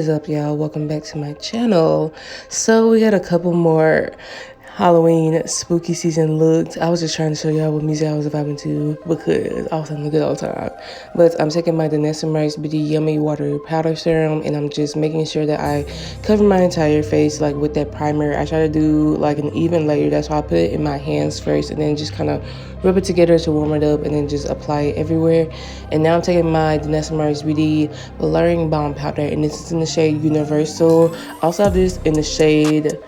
is up, y'all? Welcome back to my channel. So we got a couple more Halloween spooky season looks. I was just trying to show y'all what music I was vibing to because I was having a good old time. But I'm taking my Danessa Myricks Beauty Yummy Water Powder Serum, and I'm just making sure that I cover my entire face like with that primer. I try to do like an even layer. That's why I put it in my hands first and then just kind of rub it together to warm it up and then just apply it everywhere. And now I'm taking my Danessa Myricks Beauty Blurring Balm Powder, and this is in the shade Universal. I also have this in the shade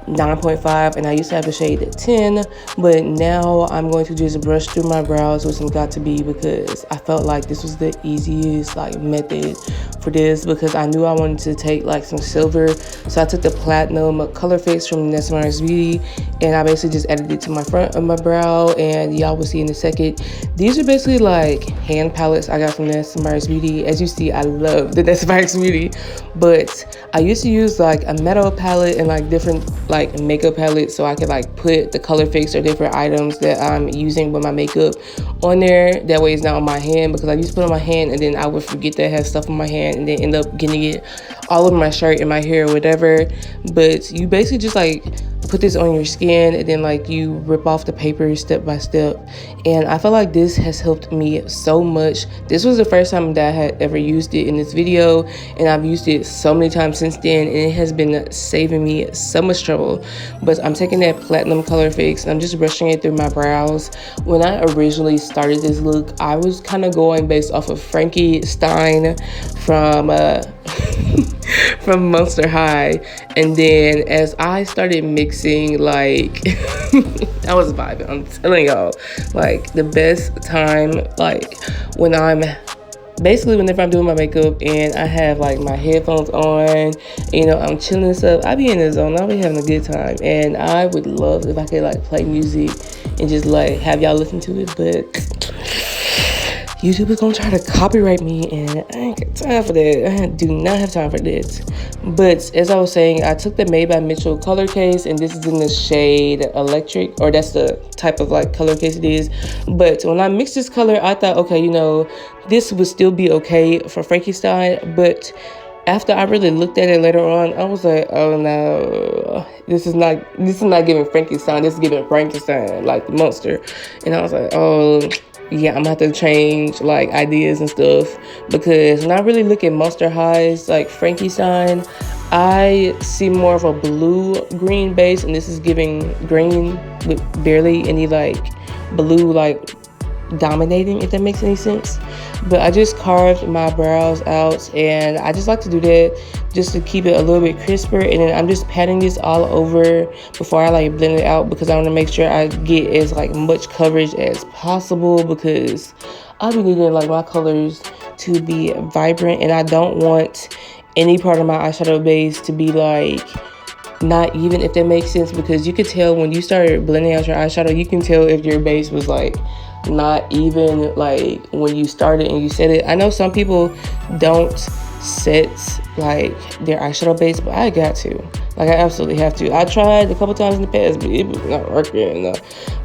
9.5, and I used to have the shade 10, but now I'm going to just brush through my brows with some Got To Be because I felt like this was the easiest like method for this because I knew I wanted to take like some silver. So I took the Platinum Colorfix from Danessa Myricks Beauty and I basically just added it to my front of my brow, and y'all will see in a second. These are basically like hand palettes I got from Danessa Myricks Beauty. As you see, I love the Danessa Myricks Beauty, but I used to use like a metal palette and like different like makeup palette so I could like put the color fix or different items that I'm using with my makeup on there. That way it's not on my hand, because I used to put it on my hand and then I would forget that I had stuff on my hand and then end up getting it all over my shirt and my hair or whatever. But you basically just like put this on your skin and then like you rip off the paper step by step, and I feel like this has helped me so much. This was the first time that I had ever used it in this video, and I've used it so many times since then, and it has been saving me so much trouble. But I'm taking that Platinum Color Fix and I'm just brushing it through my brows. When I originally started this look, I was kind of going based off of Frankenstein from from Monster High, and then as I started mixing, like I was vibing. I'm telling y'all, like the best time, like when I'm basically whenever I'm doing my makeup and I have like my headphones on, you know, I'm chilling and stuff, I be in the zone, I be having a good time, and I would love if I could like play music and just like have y'all listen to it, but YouTube is gonna try to copyright me, and I ain't got time for that. I do not have time for this. But as I was saying, I took the Made by Mitchell color case, and this is in the shade Electric, or that's the type of like color case it is. But when I mixed this color, I thought, okay, you know, this would still be okay for Frankenstein. But after I really looked at it later on, I was like, oh no, this is not giving Frankenstein. This is giving Frankenstein, like the monster. And I was like, oh yeah, I'm gonna have to change like ideas and stuff, because when I really look at Monster High's like Frankenstein, I see more of a blue green base, and this is giving green with barely any like blue like dominating, if that makes any sense. But I just carved my brows out, and I just like to do that just to keep it a little bit crisper, and then I'm just patting this all over before I like blend it out, because I want to make sure I get as like much coverage as possible, because I'll be needing like my colors to be vibrant, and I don't want any part of my eyeshadow base to be like not even, if that makes sense, because you could tell when you start blending out your eyeshadow, you can tell if your base was like not even like when you started and you set it. I know some people don't set like their eyeshadow base, but I got to. Like, I absolutely have to. I tried a couple times in the past, but it was not working.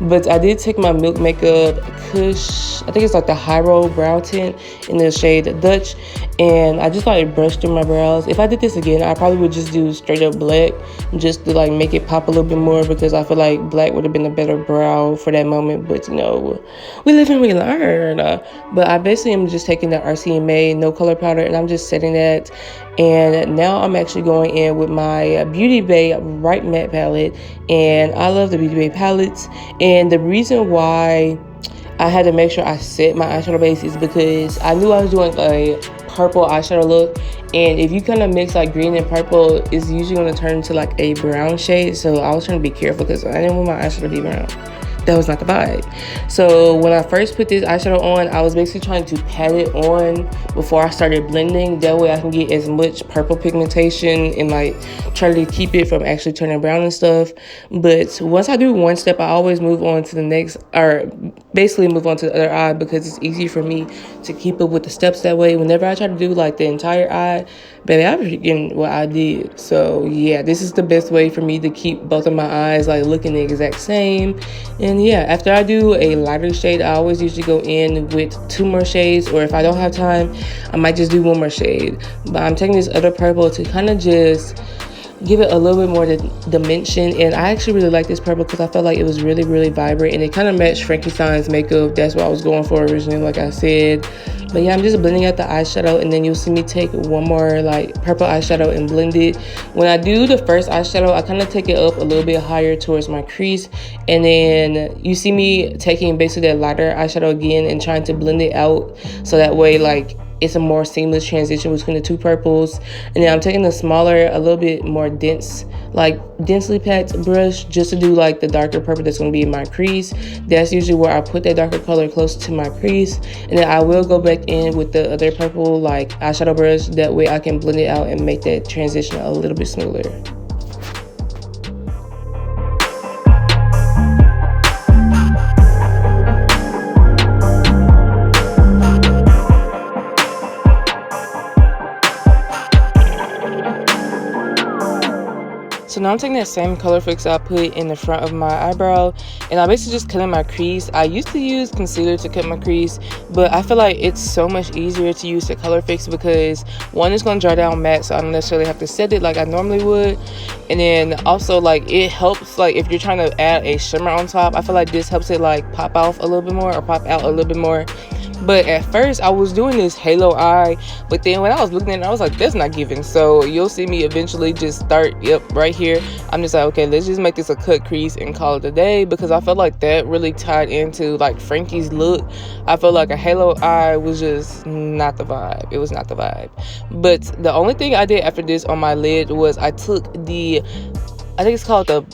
But I did take my Milk Makeup Kush, I think it's like the High Roll Brow Tint in the shade Dutch, and I just like brushed through my brows. If I did this again, I probably would just do straight up black just to like make it pop a little bit more, because I feel like black would have been a better brow for that moment. But you know, we live and we learn. But I basically am just taking the RCMA No Color Powder, and I'm just setting that. And now I'm actually going in with my Beauty Bay Right Matte palette, and I love the Beauty Bay palettes. And the reason why I had to make sure I set my eyeshadow base is because I knew I was doing a purple eyeshadow look, and if you kind of mix like green and purple, it's usually going to turn into like a brown shade. So I was trying to be careful because I didn't want my eyeshadow to be brown. That was not the vibe. So when I first put this eyeshadow on, I was basically trying to pat it on before I started blending. That way I can get as much purple pigmentation and like try to keep it from actually turning brown and stuff. But once I do one step, I always move on to the next, or basically move on to the other eye because it's easier for me to keep up with the steps that way. Whenever I try to do like the entire eye, baby, I'm forgetting what I did. So yeah, this is the best way for me to keep both of my eyes like looking the exact same. And yeah, after I do a lighter shade, I always usually go in with 2 more shades, or if I don't have time, I might just do 1 more shade. But I'm taking this other purple to kind of just give it a little bit more dimension. And I actually really like this purple because I felt like it was really vibrant, and it kind of matched Frankenstein's makeup. That's what I was going for originally, like I said. But yeah, I'm just blending out the eyeshadow, and then you'll see me take 1 more like purple eyeshadow and blend it. When I do the first eyeshadow, I kind of take it up a little bit higher towards my crease, and then you see me taking basically that lighter eyeshadow again and trying to blend it out so that way like it's a more seamless transition between the 2 purples. And then I'm taking a smaller, a little bit more dense, like densely packed brush just to do like the darker purple that's going to be in my crease. That's usually where I put that darker color close to my crease. And then I will go back in with the other purple like eyeshadow brush. That way I can blend it out and make that transition a little bit smoother. So now I'm taking that same Colorfix I put in the front of my eyebrow, and I basically just cut in my crease. I used to use concealer to cut my crease, but I feel like it's so much easier to use the Colorfix because one, is going to dry down matte, so I don't necessarily have to set it like I normally would. And then also like it helps like if you're trying to add a shimmer on top, I feel like this helps it like pop off a little bit more, or pop out a little bit more. But at first I was doing this halo eye, but then when I was looking at it, I was like, that's not giving. So you'll see me eventually just start, yep, right here. I'm just like, okay, let's just make this a cut crease and call it a day, because I felt like that really tied into like Frankie's look. I felt like a halo eye was just not the vibe. It was not the vibe. But the only thing I did after this on my lid was I took the, I think it's called the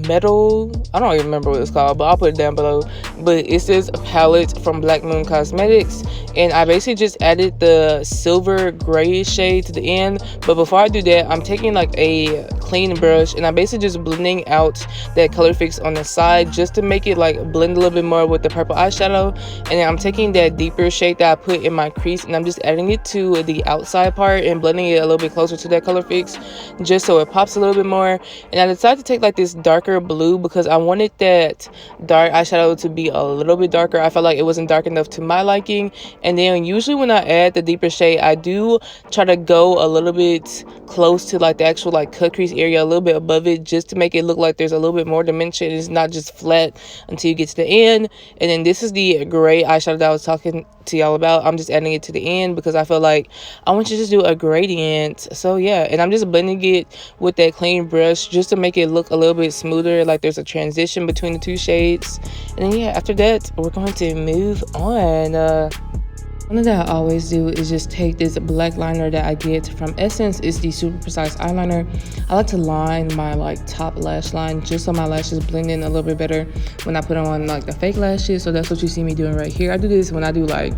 metal, I don't even remember what it's called, but I'll put it down below. But it says a palette from Black Moon Cosmetics, and I basically just added the silver gray shade to the end. But before I do that, I'm taking like a clean brush and I'm basically just blending out that Colorfix on the side just to make it like blend a little bit more with the purple eyeshadow. And then I'm taking that deeper shade that I put in my crease and I'm just adding it to the outside part and blending it a little bit closer to that Colorfix just so it pops a little bit more. And I decided to take like this darker blue because I wanted that dark eyeshadow to be a little bit darker. I felt like it wasn't dark enough to my liking. And then usually when I add the deeper shade, I do try to go a little bit close to like the actual like cut crease area, a little bit above it, just to make it look like there's a little bit more dimension. It's not just flat until you get to the end. And then this is the gray eyeshadow that I was talking to y'all about. I'm just adding it to the end because I feel like I want you to just do a gradient. So yeah, and I'm just blending it with that clean brush just to make it look a little bit smoother, like there's a transition between the two shades. And then yeah, after that we're going to move on. One thing that I always do is just take this black liner that I get from Essence. It's the Super Precise eyeliner. I like to line my like top lash line just so my lashes blend in a little bit better when I put on like the fake lashes. So that's what you see me doing right here. I do this when I do like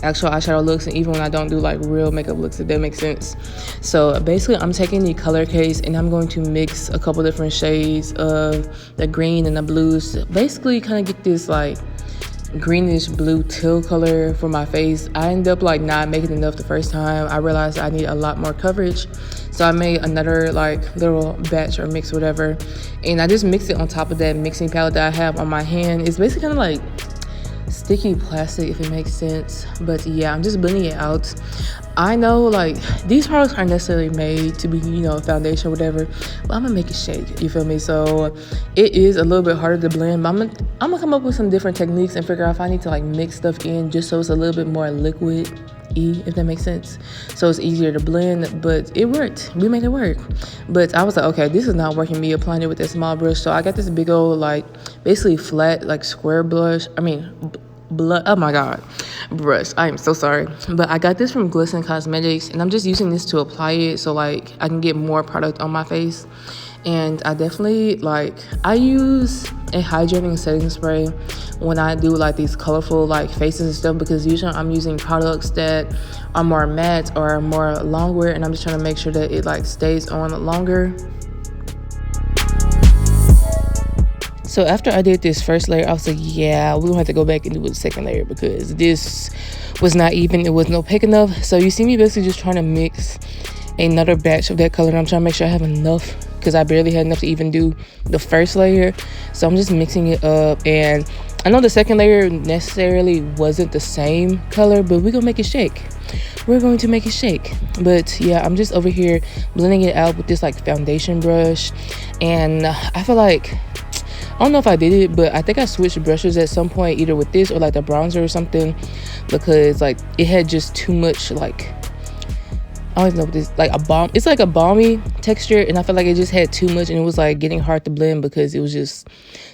actual eyeshadow looks and even when I don't do like real makeup looks, if that makes sense. So basically I'm taking the color case and I'm going to mix a couple different shades of the green and the blues. Basically kind of get this like greenish blue teal color for my face. I ended up like not making enough the first time. I realized I need a lot more coverage, so I made another like little batch or mix, whatever, and I just mixed it on top of that mixing palette that I have on my hand. It's basically kind of like sticky plastic, if it makes sense, but yeah, I'm just blending it out. I know like these products aren't necessarily made to be, you know, a foundation or whatever, but I'm gonna make it shake, you feel me? So it is a little bit harder to blend, but I'm gonna come up with some different techniques and figure out if I need to like mix stuff in just so it's a little bit more liquid-y, if that makes sense, so it's easier to blend. But it worked, we made it work. But I was like, okay, this is not working, me applying it with this small brush. So I got this big old like basically flat like square blush, oh my god, brush. I am so sorry, but I got this from Glisten Cosmetics and I'm just using this to apply it so like I can get more product on my face. And I definitely like, I use a hydrating setting spray when I do like these colorful like faces and stuff, because usually I'm using products that are more matte or more long wear, and I'm just trying to make sure that it like stays on longer. So after I did this first layer, I was like, yeah, we're gonna have to go back and do the second layer because this was not even, it wasn't opaque enough. So you see me basically just trying to mix another batch of that color, and I'm trying to make sure I have enough because I barely had enough to even do the first layer. So I'm just mixing it up, and I know the second layer necessarily wasn't the same color, but we're gonna make it shake. We're going to make it shake. But yeah, I'm just over here blending it out with this like foundation brush, and I feel like, I don't know if I did it, but I think I switched brushes at some point, either with this or like the bronzer or something, because like it had just too much, like, I always know what this, like a balm, it's like a balmy texture, and I feel like it just had too much, and it was like getting hard to blend because it was just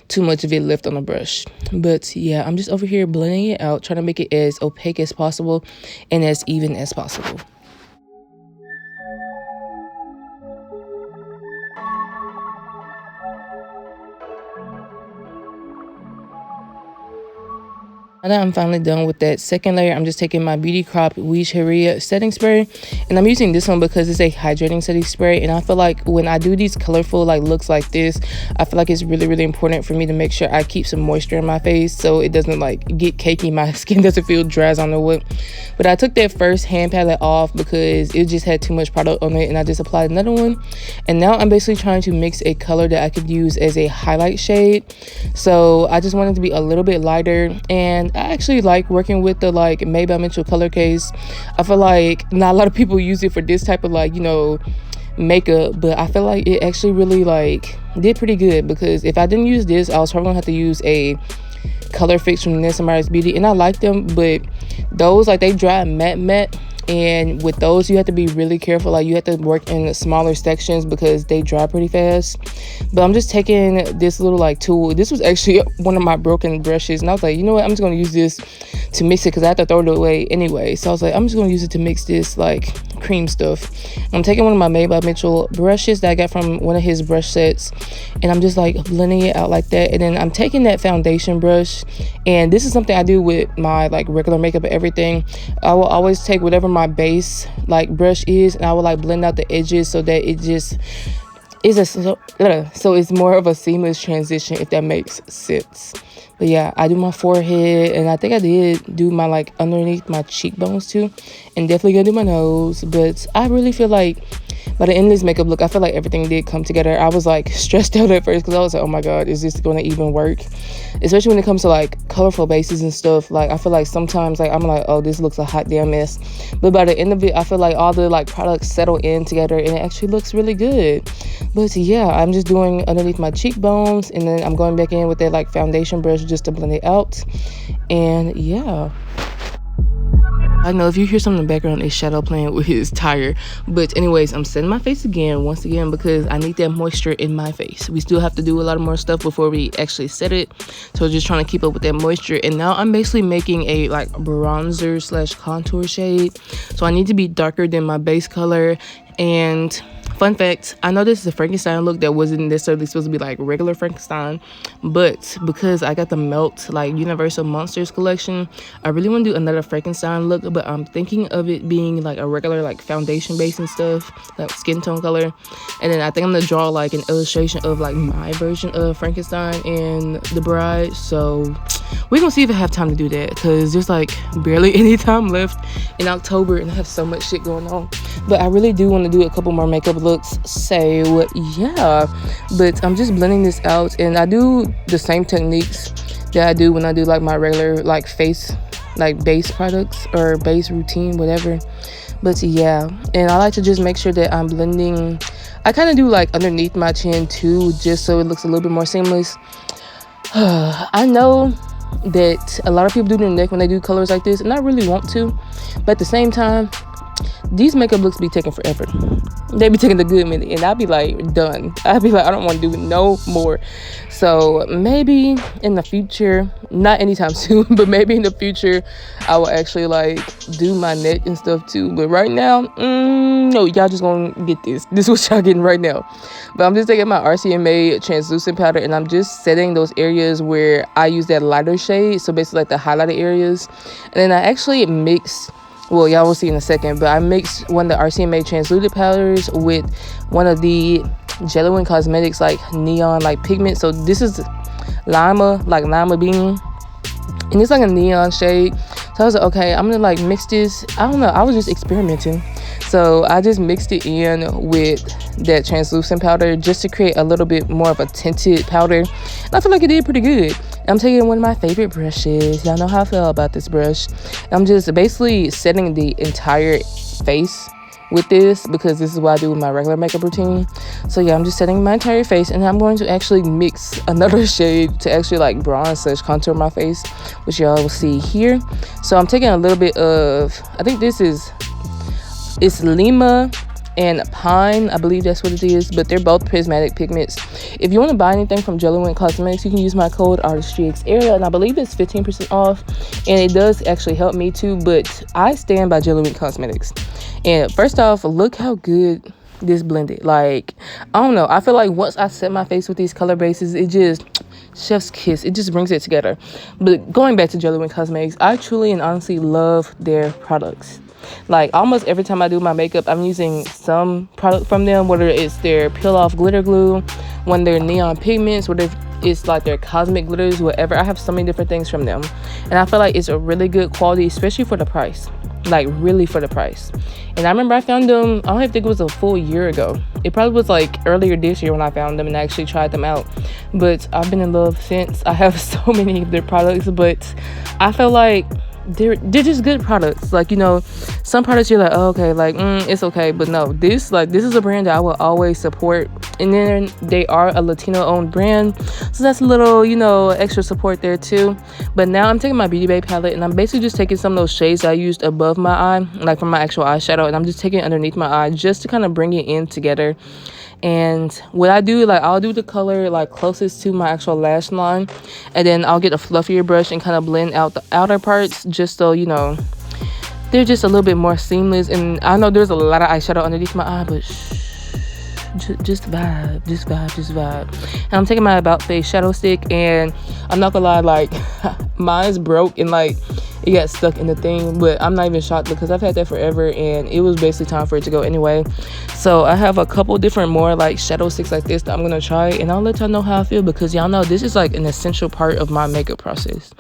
too much of it left on the brush. But yeah, I'm just over here blending it out, trying to make it as opaque as possible and as even as possible. Now that I'm finally done with that second layer, I'm just taking my Beauty Crop Cherie setting spray, and I'm using this one because it's a hydrating setting spray. And I feel like when I do these colorful like looks like this, I feel like it's really important for me to make sure I keep some moisture in my face so it doesn't like get cakey, my skin doesn't feel dry as I know what. But I took that first hand palette off because it just had too much product on it, and I just applied another one. And now I'm basically trying to mix a color that I could use as a highlight shade. So I just wanted to be a little bit lighter, and I actually like working with the like Maybelline Mitchell color case. I feel like not a lot of people use it for this type of like, you know, makeup, but I feel like it actually really like did pretty good, because if I didn't use this, I was probably gonna have to use a Colorfix from Danessa Beauty, and I like them, but those like they dry matte, and with those you have to be really careful. Like you have to work in smaller sections because they dry pretty fast. But I'm just taking this little like tool. This was actually one of my broken brushes, and I was like, you know what, I'm just gonna use this to mix it because I have to throw it away anyway. So I was like, I'm just gonna use it to mix this like cream stuff. I'm taking one of my Maybelline Mitchell brushes that I got from one of his brush sets, and I'm just like blending it out like that. And then I'm taking that foundation brush, and this is something I do with my like regular makeup and everything. I will always take whatever my base like brush is, and I will like blend out the edges so that it just is so it's more of a seamless transition, if that makes sense. But yeah, I do my forehead, and I think I did do my like underneath my cheekbones too, and definitely gonna do my nose. But I really feel like by the end of this makeup look, I feel like everything did come together. I was like stressed out at first because I was like, oh my god, is this gonna even work? Especially when it comes to like colorful bases and stuff. Like I feel like sometimes like I'm like, oh, this looks a hot damn mess, but by the end of it I feel like all the like products settle in together and it actually looks really good. But yeah, I'm just doing underneath my cheekbones, and then I'm going back in with that like foundation brush just to blend it out. And yeah, I know if you hear something in the background, it's Shadow playing with his tire. But anyways, I'm setting my face again, once again, because I need that moisture in my face. We still have to do a lot of more stuff before we actually set it. So just trying to keep up with that moisture. And now I'm basically making a like bronzer slash contour shade. So I need to be darker than my base color. And fun fact, I know this is a Frankenstein look that wasn't necessarily supposed to be like regular Frankenstein, but because I got the Melt like Universal Monsters collection, I really want to do another Frankenstein look, but I'm thinking of it being like a regular like foundation base and stuff, like skin tone color. And then I think I'm gonna draw like an illustration of like my version of Frankenstein and the Bride. So we're gonna see if I have time to do that, because there's like barely any time left in October and I have so much shit going on. But I really do want to do a couple more makeup looks, so yeah. But I'm just blending this out, and I do the same techniques that I do when I do like my regular like face like base products or base routine, whatever. But yeah, and I like to just make sure that I'm blending. I kind of do like underneath my chin too, just so it looks a little bit more seamless. I know that a lot of people do their neck when they do colors like this, and I really want to, but at the same time, these makeup looks be taking forever. They be taking a good minute, and I'll be like done. I'll be like, I don't want to do no more. So maybe in the future, not anytime soon, but maybe in the future I will actually like do my neck and stuff too. But right now, no, y'all just gonna get this is what y'all getting right now. But I'm just taking my RCMA translucent powder, and I'm just setting those areas where I use that lighter shade, so basically like the highlighted areas. And then I actually mix, well, y'all will see in a second, but I mixed one of the RCMA translucent powders with one of the JelliWink Cosmetics like neon like pigment. So this is Lima, like lima bean, and it's like a neon shade. So I was like, okay, I'm gonna like mix this. I don't know, I was just experimenting, so I just mixed it in with that translucent powder just to create a little bit more of a tinted powder, and I feel like it did pretty good. I'm taking one of my favorite brushes. Y'all know how I feel about this brush. I'm just basically setting the entire face with this because this is what I do with my regular makeup routine. So yeah, I'm just setting my entire face, and I'm going to actually mix another shade to actually like bronze / contour my face, which y'all will see here. So I'm taking a little bit of, I think it's Lima and Pine, I believe that's what it is, but they're both prismatic pigments. If you want to buy anything from JelliWink Cosmetics, you can use my code ArtistryxAriel, and I believe it's 15% off, and it does actually help me too. But I stand by JelliWink Cosmetics. And first off, look how good this blended. Like, I don't know, I feel like once I set my face with these color bases, it just chef's kiss, it just brings it together. But going back to JelliWink Cosmetics, I truly and honestly love their products. Like, almost every time I do my makeup, I'm using some product from them, whether it's their peel off glitter glue, when they're neon pigments, whether it's like their cosmic glitters, whatever. I have so many different things from them, and I feel like it's a really good quality, especially for the price. Like, really for the price. And I remember I found them, I don't even think it was a full year ago. It probably was like earlier this year when I found them and I actually tried them out. But I've been in love since. I have so many of their products, but I feel like they're just good products. Like, you know, some products you're like, oh, okay, like it's okay, but no, this is a brand that I will always support. And then they are a Latino owned brand, so that's a little, you know, extra support there too. But now I'm taking my Beauty Bay palette, and I'm basically just taking some of those shades that I used above my eye, like from my actual eyeshadow, and I'm just taking it underneath my eye just to kind of bring it in together. And what I do, like, I'll do the color like closest to my actual lash line, and then I'll get a fluffier brush and kind of blend out the outer parts, just so, you know, they're just a little bit more seamless. And I know there's a lot of eyeshadow underneath my eye, but just vibe. And I'm taking my About Face shadow stick, and I'm not gonna lie, like, mine's broke and like it got stuck in the thing, but I'm not even shocked because I've had that forever, and it was basically time for it to go anyway. So I have a couple different more like shadow sticks like this that I'm gonna try, and I'll let y'all know how I feel, because y'all know this is like an essential part of my makeup process.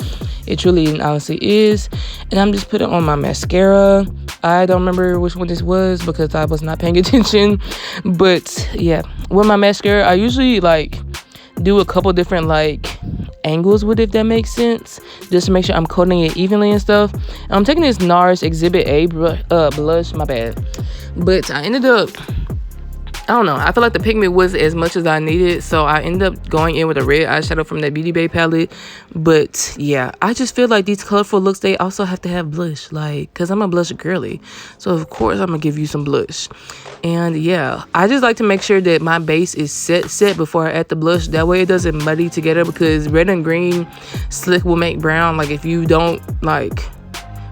It truly and honestly is. And I'm just putting on my mascara. I don't remember which one this was because I was not paying attention, but yeah, with my mascara I usually like do a couple different like angles with it, if that makes sense, just to make sure I'm coating it evenly and stuff. And I'm taking this NARS Exhibit A blush, my bad, but I ended up, I don't know, I feel like the pigment was as much as I needed, so I ended up going in with a red eyeshadow from that Beauty Bay palette. But yeah, I just feel like these colorful looks, they also have to have blush, like, because I'm a blush girly, so of course I'm gonna give you some blush. And yeah, I just like to make sure that my base is set before I add the blush, that way it doesn't muddy together, because red and green slick will make brown, like, if you don't like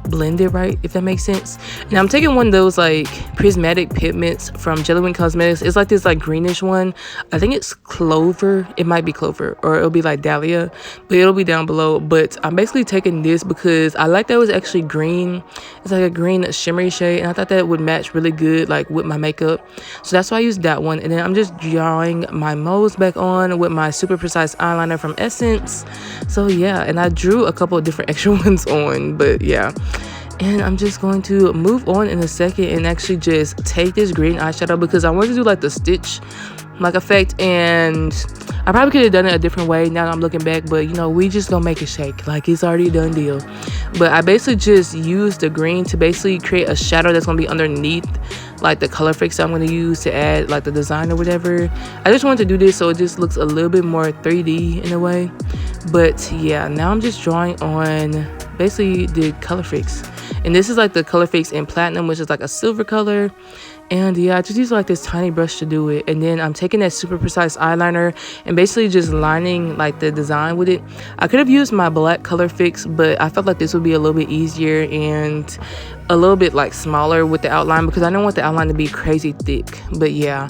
blend it right, if that makes sense. Now I'm taking one of those like prismatic pigments from JelliWink Cosmetics. It's like this like greenish one. I think it's Clover. It might be Clover, or it'll be like Dahlia, but it'll be down below. But I'm basically taking this because I like that it was actually green. It's like a green shimmery shade, and I thought that would match really good like with my makeup, so that's why I used that one. And then I'm just drawing my moles back on with my super precise eyeliner from Essence. So yeah, and I drew a couple of different extra ones on, but yeah. And I'm just going to move on in a second and actually just take this green eyeshadow, because I wanted to do like the stitch like effect, and I probably could have done it a different way now that I'm looking back, but you know, we just gonna make it shake, like it's already a done deal. But I basically just used the green to basically create a shadow that's gonna be underneath like the Colorfix that I'm gonna use to add like the design or whatever. I just wanted to do this so it just looks a little bit more 3D in a way. But yeah, now I'm just drawing on basically the Colorfix, and this is like the Colorfix in Platinum, which is like a silver color. And yeah, I just use like this tiny brush to do it, and then I'm taking that super precise eyeliner and basically just lining like the design with it. I could have used my black Colorfix, but I felt like this would be a little bit easier and a little bit like smaller with the outline, because I don't want the outline to be crazy thick. But yeah.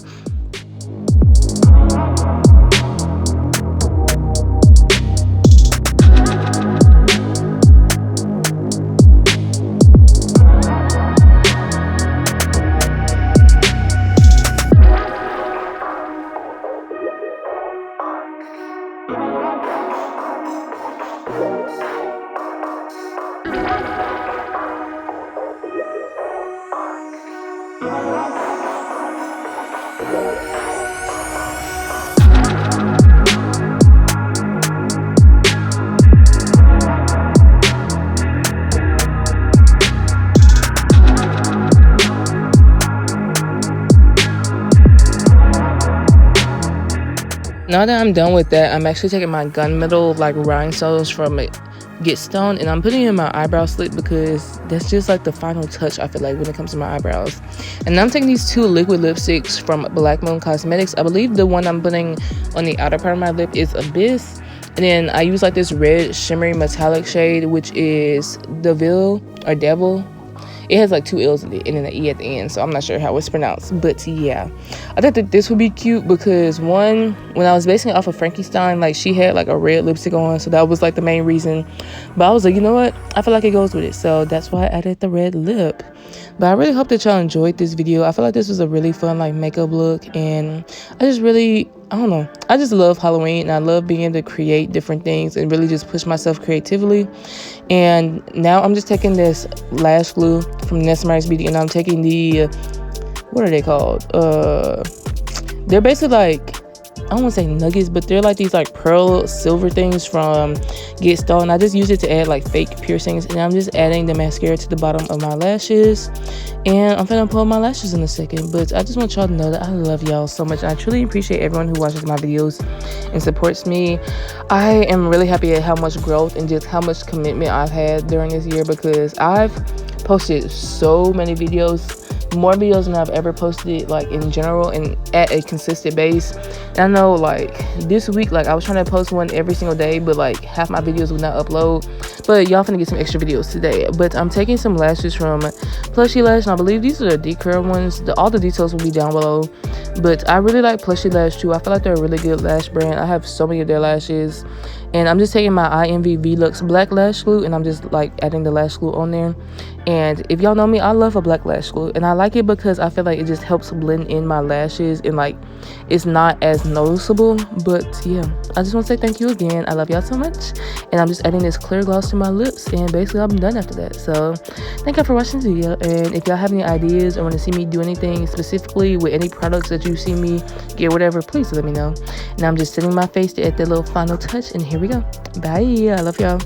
Now that I'm done with that, I'm actually taking my gunmetal like rhinestones from Get Stonned, and I'm putting it in my eyebrow slit because that's just like the final touch, I feel like, when it comes to my eyebrows. And I'm taking these two liquid lipsticks from Black Moon Cosmetics. I believe the one I'm putting on the outer part of my lip is Abyss, and then I use like this red shimmery metallic shade, which is Deville or Devil. It has like two L's in it and then an E at the end, so I'm not sure how it's pronounced, but yeah, I thought that this would be cute because, one, when I was basing it off of Frankenstein, like she had like a red lipstick on, so that was like the main reason. But I was like, you know what, I feel like it goes with it, so that's why I added the red lip. But I really hope that y'all enjoyed this video. I feel like this was a really fun like makeup look, and I just really, I don't know, I just love Halloween, and I love being able to create different things and really just push myself creatively. And now I'm just taking this lash glue from Danessa Beauty, and I'm taking the, what are they called? They're basically like, I don't want to say nuggets, but they're like these like pearl silver things from Get Stonned. I just use it to add like fake piercings, and I'm just adding the mascara to the bottom of my lashes, and I'm gonna pull my lashes in a second. But I just want y'all to know that I love y'all so much. I truly appreciate everyone who watches my videos and supports me. I am really happy at how much growth and just how much commitment I've had during this year, because I've posted so many videos, more videos than I've ever posted like in general and at a consistent base. And I know like this week, like I was trying to post one every single day, but like half my videos would not upload. But y'all finna get some extra videos today. But I'm taking some lashes from Plushy Lash, and I believe these are the decurl ones. All the details will be down below. But I really like Plushy Lash too. I feel like they're a really good lash brand. I have so many of their lashes, and I'm just taking my INV Lux black lash glue, and I'm just like adding the lash glue on there. And if y'all know me, I love a black lash glue, and I like it because I feel like it just helps blend in my lashes, and like it's not as noticeable. But yeah, I just want to say thank you again. I love y'all so much, and I'm just adding this clear gloss to my lips, and basically I'm done after that. So thank y'all for watching this video, and if y'all have any ideas or want to see me do anything specifically with any products that you see me get, whatever, please let me know. And I'm just setting my face to add that little final touch, and here we go. Bye. I love y'all.